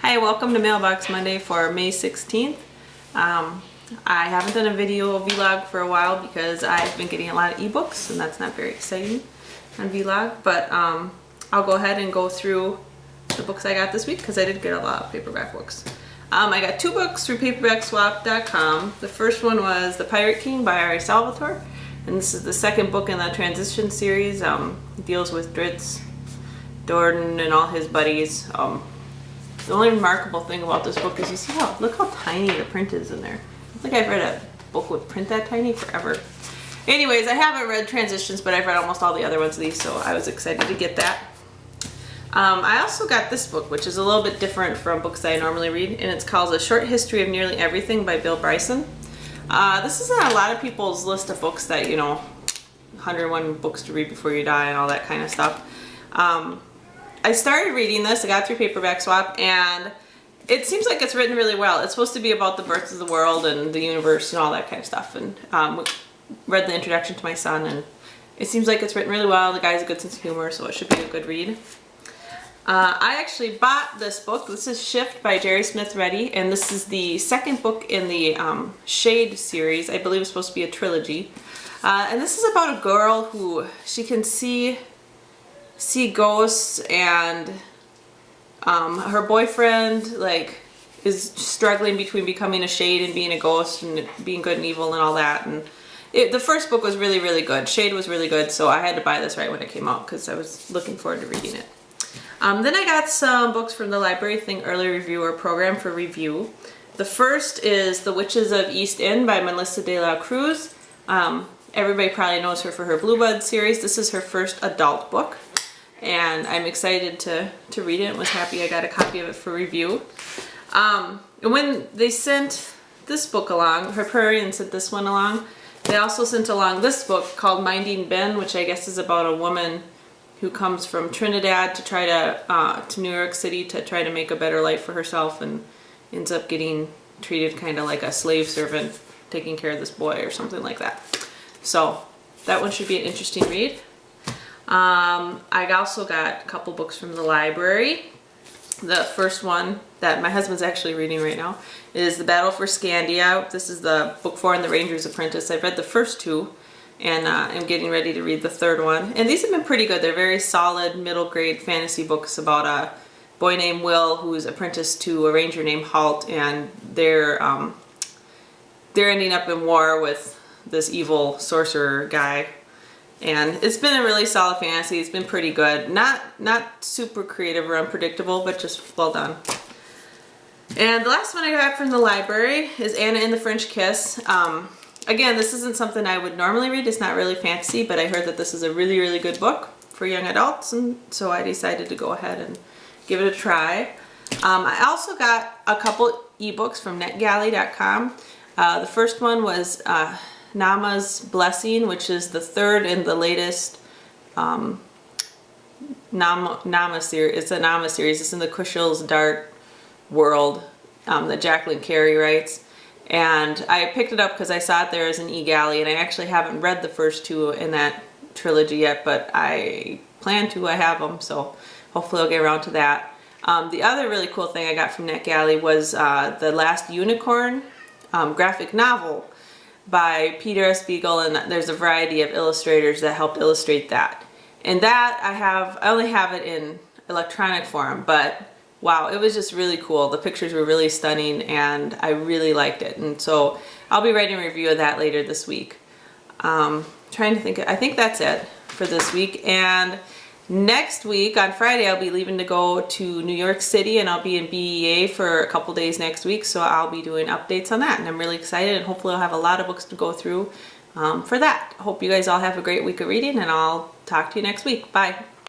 Hi, welcome to Mailbox Monday for May 16th. I haven't done a video vlog for a while because I've been getting a lot of ebooks and that's not very exciting on vlog, but I'll go ahead and go through the books I got this week because I did get a lot of paperback books. I got two books through paperbackswap.com. The first one was The Pirate King by R.A. Salvatore, and this is the second book in the Transition series. It deals with Dritz, Dorden, and all his buddies. The only remarkable thing about this book is you see look how tiny the print is in there. I think I've read a book with print that tiny forever. Anyways, I haven't read Transitions, but I've read almost all the other ones of these, so I was excited to get that. I also got this book, which is a little bit different from books I normally read, and it's called A Short History of Nearly Everything by Bill Bryson. This is on a lot of people's list of books that, 101 books to read before you die and all that kind of stuff. I started reading this, I got through Paperback Swap, and it seems like it's written really well. It's supposed to be about the birth of the world and the universe and all that kind of stuff, and read the introduction to my son, and it seems like it's written really well. The guy has a good sense of humor, so it should be a good read. I actually bought this book. This is Shift by Jerry Smith Reddy, and this is the second book in the Shade series. I believe it's supposed to be a trilogy. And this is about a girl who she can see ghosts, and her boyfriend is struggling between becoming a shade and being a ghost and being good and evil and all that. And the first book was really, really good. Shade was really good, so I had to buy this right when it came out because I was looking forward to reading it. Then I got some books from the Library Thing Early Reviewer program for review. The first is The Witches of East End by Melissa de la Cruz. Everybody probably knows her for her Bluebud series. This is her first adult book, and I'm excited to read it and was happy I got a copy of it for review. And when they sent this book along, Hyperion sent this one along, they also sent along this book called Minding Ben, which I guess is about a woman who comes from Trinidad to try to New York City to try to make a better life for herself, and ends up getting treated kind of like a slave servant taking care of this boy or something like that. So that one should be an interesting read. I also got a couple books from the library. The first one that my husband's actually reading right now is The Battle for Scandia. This is the book 4 in The Ranger's Apprentice. I've read the first two, and I'm getting ready to read the third one. And these have been pretty good. They're very solid middle grade fantasy books about a boy named Will who's apprenticed to a ranger named Halt, and they're ending up in war with this evil sorcerer guy. And it's been a really solid fantasy. It's been pretty good. Not super creative or unpredictable, but just well done. And the last one I got from the library is Anna and the French Kiss. Again, this isn't something I would normally read. It's not really fantasy, but I heard that this is a really, really good book for young adults, and so I decided to go ahead and give it a try. I also got a couple ebooks from NetGalley.com. The first one was Nama's Blessing, which is the third in the latest Nama series. It's a Nama series. It's in the Kushil's Dart world that Jacqueline Carey writes. And I picked it up because I saw it there as an e-galley, and I actually haven't read the first two in that trilogy yet, but I plan to. I have them, so hopefully I'll get around to that. The other really cool thing I got from NetGalley was The Last Unicorn graphic novel by Peter S. Beagle, and there's a variety of illustrators that helped illustrate that. And that I only have it in electronic form, but wow, it was just really cool. The pictures were really stunning, and I really liked it. And so I'll be writing a review of that later this week. Trying to think, I think that's it for this week. And next week on Friday, I'll be leaving to go to New York City, and I'll be in BEA for a couple days next week. So I'll be doing updates on that, and I'm really excited, and hopefully I'll have a lot of books to go through for that. I hope you guys all have a great week of reading, and I'll talk to you next week. Bye.